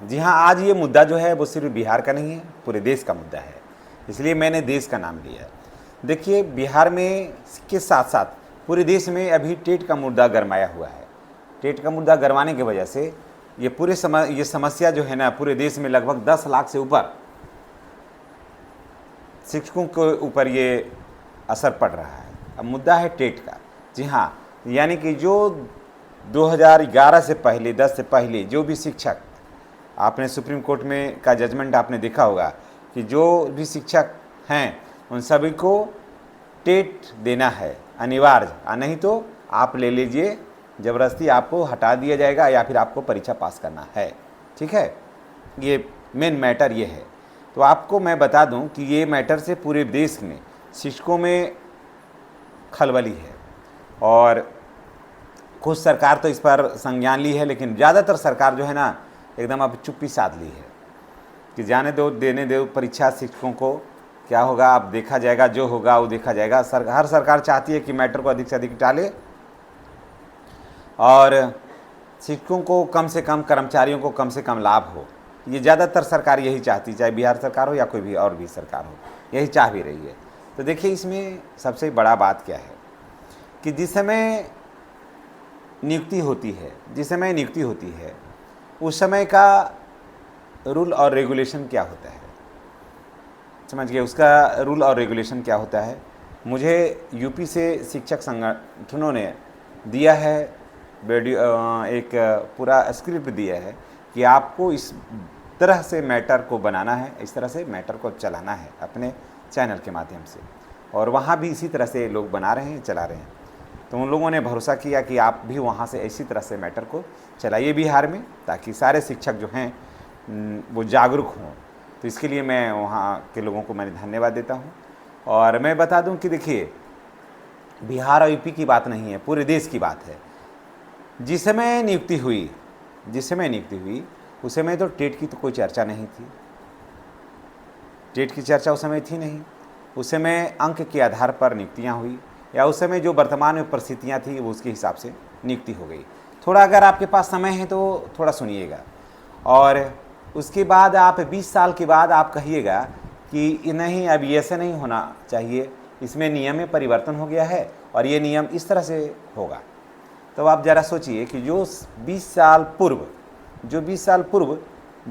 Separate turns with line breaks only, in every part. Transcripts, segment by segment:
जी हाँ, आज ये मुद्दा जो है वो सिर्फ बिहार का नहीं है, पूरे देश का मुद्दा है, इसलिए मैंने देश का नाम लिया है। देखिए, बिहार में के साथ साथ पूरे देश में अभी टेट का मुद्दा गरमाया हुआ है। टेट का मुद्दा गरमाने की वजह से ये समस्या जो है ना, पूरे देश में लगभग 10 लाख से ऊपर शिक्षकों के ऊपर ये असर पड़ रहा है। अब मुद्दा है टेट का। जी हाँ, यानी कि जो 2011 से पहले, 10 से पहले जो भी शिक्षक, आपने सुप्रीम कोर्ट में का जजमेंट आपने देखा होगा कि जो भी शिक्षक हैं उन सभी को टेट देना है अनिवार्य, नहीं तो आप ले लीजिए, ज़बरदस्ती आपको हटा दिया जाएगा या फिर आपको परीक्षा पास करना है। ठीक है, ये मेन मैटर ये है। तो आपको मैं बता दूं कि ये मैटर से पूरे देश में शिक्षकों में खलबली है, और कुछ सरकार तो इस पर संज्ञान ली है, लेकिन ज़्यादातर सरकार जो है ना एकदम अब चुप्पी साध ली है कि जाने दो, देने दो परीक्षा शिक्षकों को, क्या होगा अब देखा जाएगा, जो होगा वो देखा जाएगा। हर सरकार चाहती है कि मैटर को अधिक से अधिक टाले और शिक्षकों को कम से कम, कर्मचारियों को कम से कम लाभ हो। ये ज़्यादातर सरकार यही चाहती, चाहे बिहार सरकार हो या कोई भी और भी सरकार हो, यही चाह भी रही है। तो देखिए, इसमें सबसे बड़ा बात क्या है कि जिस समय नियुक्ति होती है उस समय का रूल और रेगुलेशन क्या होता है, समझ गए? उसका रूल और रेगुलेशन क्या होता है, मुझे यूपी से शिक्षक संगठनों ने दिया है, एक पूरा स्क्रिप्ट दिया है कि आपको इस तरह से मैटर को बनाना है, इस तरह से मैटर को चलाना है अपने चैनल के माध्यम से, और वहाँ भी इसी तरह से लोग बना रहे हैं, चला रहे हैं। तो उन लोगों ने भरोसा किया कि आप भी वहाँ से इसी तरह से मैटर को चलाइए बिहार में, ताकि सारे शिक्षक जो हैं वो जागरूक हों। तो इसके लिए मैं वहाँ के लोगों को मैंने धन्यवाद देता हूँ। और मैं बता दूँ कि देखिए, बिहार और यूपी की बात नहीं है, पूरे देश की बात है। जिस समय नियुक्ति हुई उस समय तो टेट की तो कोई चर्चा नहीं थी, टेट की चर्चा उस समय थी नहीं। उस समय अंक के आधार पर नियुक्तियाँ हुई, या उस समय जो वर्तमान में परिस्थितियाँ थी वो उसके हिसाब से नियुक्ति हो गई। थोड़ा अगर आपके पास समय है तो थोड़ा सुनिएगा, और उसके बाद आप 20 साल के बाद आप कहिएगा कि नहीं, अब ये ऐसे नहीं होना चाहिए, इसमें नियम में परिवर्तन हो गया है और ये नियम इस तरह से होगा। तो आप ज़रा सोचिए कि जो 20 साल पूर्व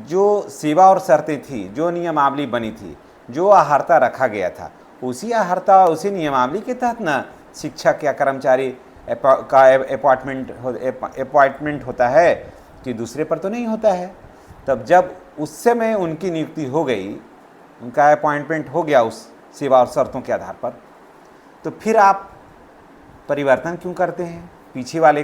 जो सेवा और शर्तें थी, जो नियमावली बनी थी, जो आहर्ता रखा गया था, उसी आहर्ता, उसी नियमावली के तहत ना शिक्षक या कर्मचारी का अपॉइंटमेंट होता है, कि दूसरे पर तो नहीं होता है। तब जब उस समय उनकी नियुक्ति हो गई, उनका अपॉइंटमेंट हो गया उस सेवा और शर्तों के आधार पर, तो फिर आप परिवर्तन क्यों करते हैं पीछे वाले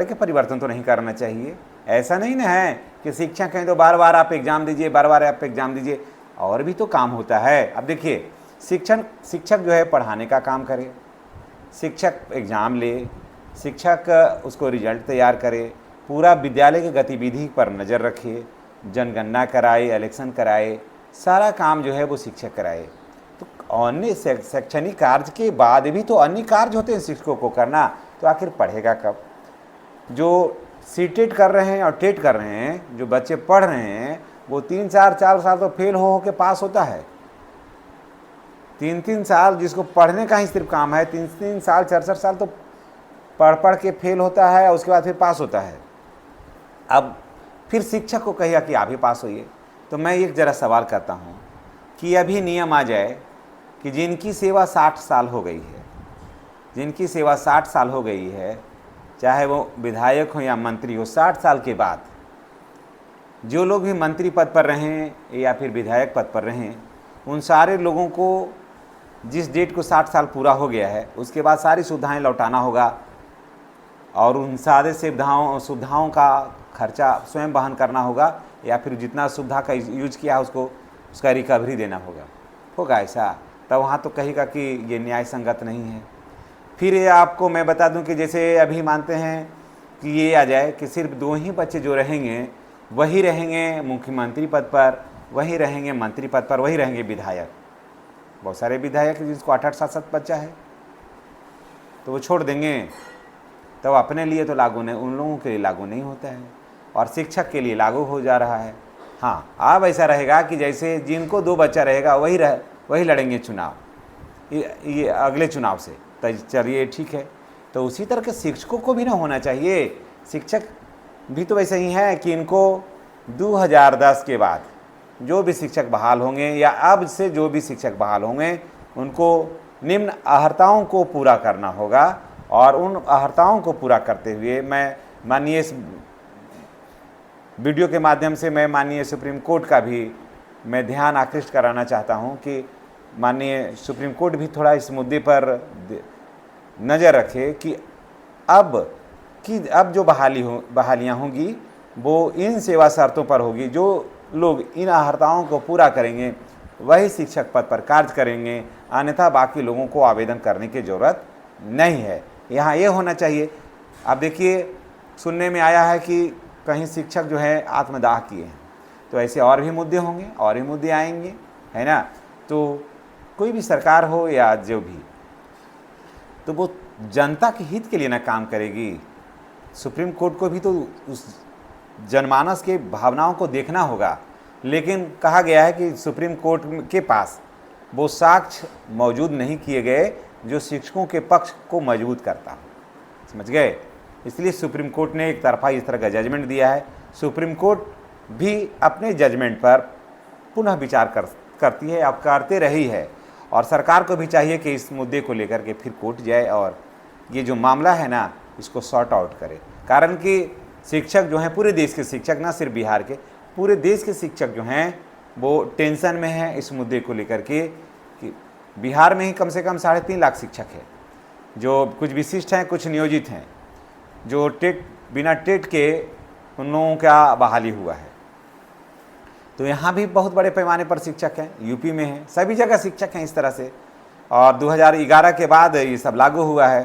का परिवर्तन तो नहीं करना चाहिए। ऐसा नहीं ना है कि शिक्षक हैं तो बार बार आप एग्ज़ाम दीजिए, और भी तो काम होता है। अब देखिए, शिक्षक जो है पढ़ाने का काम करे, शिक्षक एग्ज़ाम ले, शिक्षक उसको रिजल्ट तैयार करे, पूरा विद्यालय की गतिविधि पर नज़र रखे, जनगणना कराए, इलेक्शन कराए, सारा काम जो है वो शिक्षक कराए। तो अन्य शैक्षणिक कार्य के बाद भी तो अन्य कार्य होते हैं शिक्षकों को करना, तो आखिर पढ़ेगा कब? जो सीटेट कर रहे हैं और टेट कर रहे हैं, जो बच्चे पढ़ रहे हैं, वो 4 साल तो फेल हो के पास होता है। 3 साल जिसको पढ़ने का ही सिर्फ काम है, 3 साल 4 साल तो पढ़ के फेल होता है, और उसके बाद फिर पास होता है। अब फिर शिक्षक को कहेगा कि आप ही पास होइए। तो मैं एक ज़रा सवाल करता हूँ कि अभी नियम आ जाए कि जिनकी सेवा 60 साल हो गई है, चाहे वो विधायक हो या मंत्री हो, 60 साल के बाद जो लोग भी मंत्री पद पर रहें या फिर विधायक पद पर रहें, उन सारे लोगों को जिस डेट को 60 साल पूरा हो गया है, उसके बाद सारी सुविधाएं लौटाना होगा, और उन सारे सुविधाओं का खर्चा स्वयं वहन करना होगा, या फिर जितना सुविधा का यूज किया उसको उसका रिकवरी देना होगा ऐसा। तब वहाँ तो कहेगा कि ये न्याय संगत नहीं है। फिर ये आपको मैं बता दूं कि जैसे अभी मानते हैं कि ये आ जाए कि सिर्फ 2 ही बच्चे जो रहेंगे वही रहेंगे मुख्यमंत्री पद पर, वही रहेंगे मंत्री पद पर, वही रहेंगे विधायक। बहुत सारे विधायक जिसको 8-8 7-7 बच्चा है, तो वो छोड़ देंगे। तो अपने लिए तो लागू नहीं, उन लोगों के लिए लागू नहीं होता है। और शिक्षक के लिए लागू हो जा रहा है। हाँ, अब ऐसा रहेगा कि जैसे जिनको 2 बच्चा रहेगा वही लड़ेंगे चुनाव, ये अगले चुनाव से। तो चलिए ठीक है, तो उसी तरह के शिक्षकों को भी ना होना चाहिए। शिक्षक भी तो वैसे ही हैं कि इनको 2010 के बाद जो भी शिक्षक बहाल होंगे या अब से जो भी शिक्षक बहाल होंगे उनको निम्न अहर्ताओं को पूरा करना होगा। और उन अहर्ताओं को पूरा करते हुए मैं माननीय इस वीडियो के माध्यम से मैं माननीय सुप्रीम कोर्ट का भी मैं ध्यान आकृष्ट कराना चाहता हूं कि माननीय सुप्रीम कोर्ट भी थोड़ा इस मुद्दे पर नज़र रखे कि अब जो बहालियाँ होंगी वो इन सेवा शर्तों पर होगी। जो लोग इन अहर्ताओं को पूरा करेंगे वही शिक्षक पद पर कार्य करेंगे, अन्यथा बाकी लोगों को आवेदन करने की ज़रूरत नहीं है। यहाँ ये होना चाहिए। अब देखिए, सुनने में आया है कि कहीं शिक्षक जो है आत्मदाह किए हैं, तो ऐसे और भी मुद्दे होंगे, और भी मुद्दे आएंगे, है ना। तो कोई भी सरकार हो या जो भी, तो वो जनता के हित के लिए ना काम करेगी। सुप्रीम कोर्ट को भी तो उस जनमानस के भावनाओं को देखना होगा। लेकिन कहा गया है कि सुप्रीम कोर्ट के पास वो साक्ष्य मौजूद नहीं किए गए जो शिक्षकों के पक्ष को मजबूत करता हो, समझ गए। इसलिए सुप्रीम कोर्ट ने एक तरफा इस तरह का जजमेंट दिया है। सुप्रीम कोर्ट भी अपने जजमेंट पर पुनः विचार करती है, अब करते रही है। और सरकार को भी चाहिए कि इस मुद्दे को लेकर के फिर कोर्ट जाए और ये जो मामला है ना इसको सॉर्ट आउट करे। कारण कि शिक्षक जो हैं, पूरे देश के शिक्षक, ना सिर्फ बिहार के, पूरे देश के शिक्षक जो हैं वो टेंशन में हैं इस मुद्दे को लेकर के कि बिहार में ही कम से कम 3.5 लाख शिक्षक हैं, जो कुछ विशिष्ट हैं, कुछ नियोजित हैं, जो बिना टेट के उन लोगों का बहाली हुआ है। तो यहाँ भी बहुत बड़े पैमाने पर शिक्षक हैं, यूपी में हैं, सभी जगह शिक्षक हैं इस तरह से। और 2011 के बाद ये सब लागू हुआ है।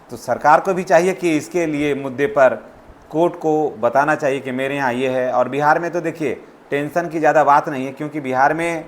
तो सरकार को भी चाहिए कि इसके लिए मुद्दे पर कोर्ट को बताना चाहिए कि मेरे यहाँ ये है। और बिहार में तो देखिए टेंशन की ज़्यादा बात नहीं है, क्योंकि बिहार में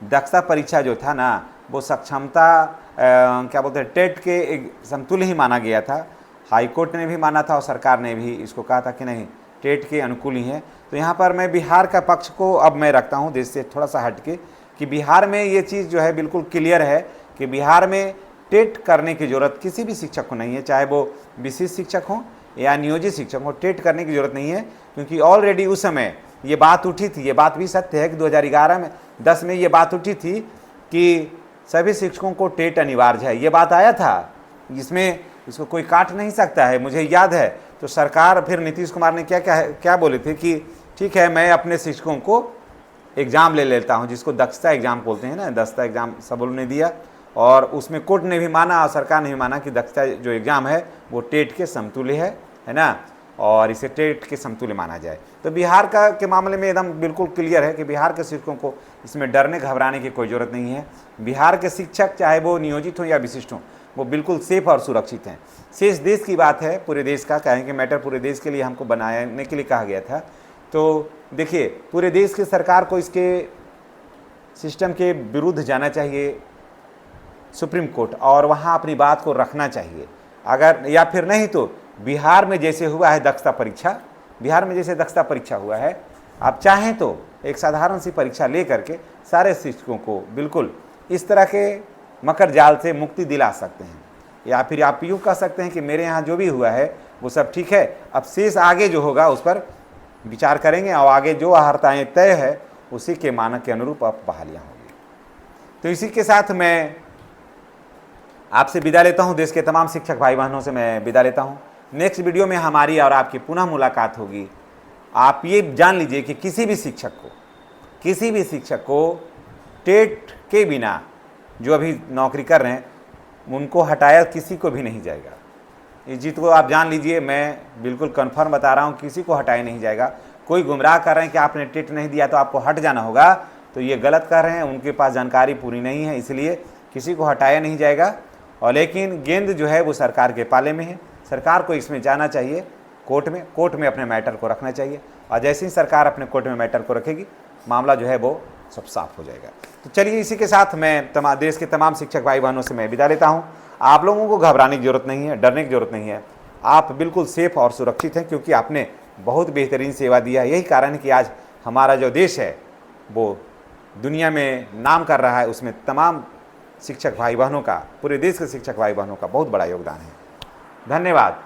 दक्षता परीक्षा जो था ना वो सक्षमता क्या बोलते हैं टेट के एक समतुल्य ही माना गया था। हाई कोर्ट ने भी माना था और सरकार ने भी इसको कहा था कि नहीं, टेट के अनुकूल ही है। तो यहाँ पर मैं बिहार का पक्ष को अब मैं रखता हूँ देश से थोड़ा सा हट के, कि बिहार में ये चीज़ जो है बिल्कुल क्लियर है कि बिहार में टेट करने की ज़रूरत किसी भी शिक्षक को नहीं है, चाहे वो विशिष्ट शिक्षक हों या नियोजित शिक्षक हों। टेट करने की ज़रूरत नहीं है, क्योंकि ऑलरेडी उस समय ये बात उठी थी। ये बात भी सत्य है कि 2011-10 में ये बात उठी थी कि सभी शिक्षकों को टेट अनिवार्य है, ये बात आया था। इसमें इसको कोई काट नहीं सकता है, मुझे याद है। तो सरकार फिर नीतीश कुमार ने क्या बोले थे कि ठीक है, मैं अपने शिक्षकों को एग्ज़ाम ले लेता हूं, जिसको दक्षता एग्ज़ाम बोलते हैं ना, दक्षता एग्ज़ाम सब लोगों ने दिया। और उसमें कोर्ट ने भी माना और सरकार ने भी माना कि दक्षता जो एग्ज़ाम है वो टेट के समतुल्य है ना, और इसे टेट के समतुल्य माना जाए। तो बिहार के मामले में एकदम बिल्कुल क्लियर है कि बिहार के शिक्षकों को इसमें डरने घबराने की कोई ज़रूरत नहीं है। बिहार के शिक्षक चाहे वो नियोजित हों या विशिष्ट हों, वो बिल्कुल सेफ और सुरक्षित हैं। शेष देश की बात है, पूरे देश का कहेंगे मैटर पूरे देश के लिए हमको बनाने के लिए कहा गया था। तो देखिए, पूरे देश की सरकार को इसके सिस्टम के विरुद्ध जाना चाहिए सुप्रीम कोर्ट, और वहाँ अपनी बात को रखना चाहिए। अगर या फिर नहीं तो बिहार में जैसे हुआ है दक्षता परीक्षा, बिहार में जैसे दक्षता परीक्षा हुआ है, आप चाहें तो एक साधारण सी परीक्षा ले करके सारे शिक्षकों को बिल्कुल इस तरह के मकर जाल से मुक्ति दिला सकते हैं। या फिर आप यूँ कह सकते हैं कि मेरे यहाँ जो भी हुआ है वो सब ठीक है, अब शेष आगे जो होगा उस पर विचार करेंगे और आगे जो अहर्ताएँ तय है उसी के मानक के अनुरूप अब बहालियाँ होंगी। तो इसी के साथ मैं आपसे विदा लेता हूं, देश के तमाम शिक्षक भाई बहनों से मैं विदा लेता हूं। नेक्स्ट वीडियो में हमारी और आपकी पुनः मुलाकात होगी। आप ये जान लीजिए कि किसी भी शिक्षक को टेट के बिना जो अभी नौकरी कर रहे हैं उनको हटाया किसी को भी नहीं जाएगा। इस जीत को आप जान लीजिए, मैं बिल्कुल कन्फर्म बता रहा हूँ, किसी को हटाया नहीं जाएगा। कोई गुमराह कर रहे हैं कि आपने टेट नहीं दिया तो आपको हट जाना होगा, तो ये गलत कर रहे हैं, उनके पास जानकारी पूरी नहीं है, इसलिए किसी को हटाया नहीं जाएगा। और लेकिन गेंद जो है वो सरकार के पाले में है, सरकार को इसमें जाना चाहिए कोर्ट में अपने मैटर को रखना चाहिए। और जैसे ही सरकार अपने कोर्ट में मैटर को रखेगी, मामला जो है वो सब साफ हो जाएगा। तो चलिए, इसी के साथ मैं देश के तमाम शिक्षक भाई बहनों से मैं विदा लेता हूँ। आप लोगों को घबराने की जरूरत नहीं है, डरने की जरूरत नहीं है। आप बिल्कुल सेफ और सुरक्षित हैं, क्योंकि आपने बहुत बेहतरीन सेवा दिया है। यही कारण है कि आज हमारा जो देश है वो दुनिया में नाम कर रहा है। उसमें तमाम शिक्षक भाई बहनों का, पूरे देश के शिक्षक भाई बहनों का बहुत बड़ा योगदान है। धन्यवाद।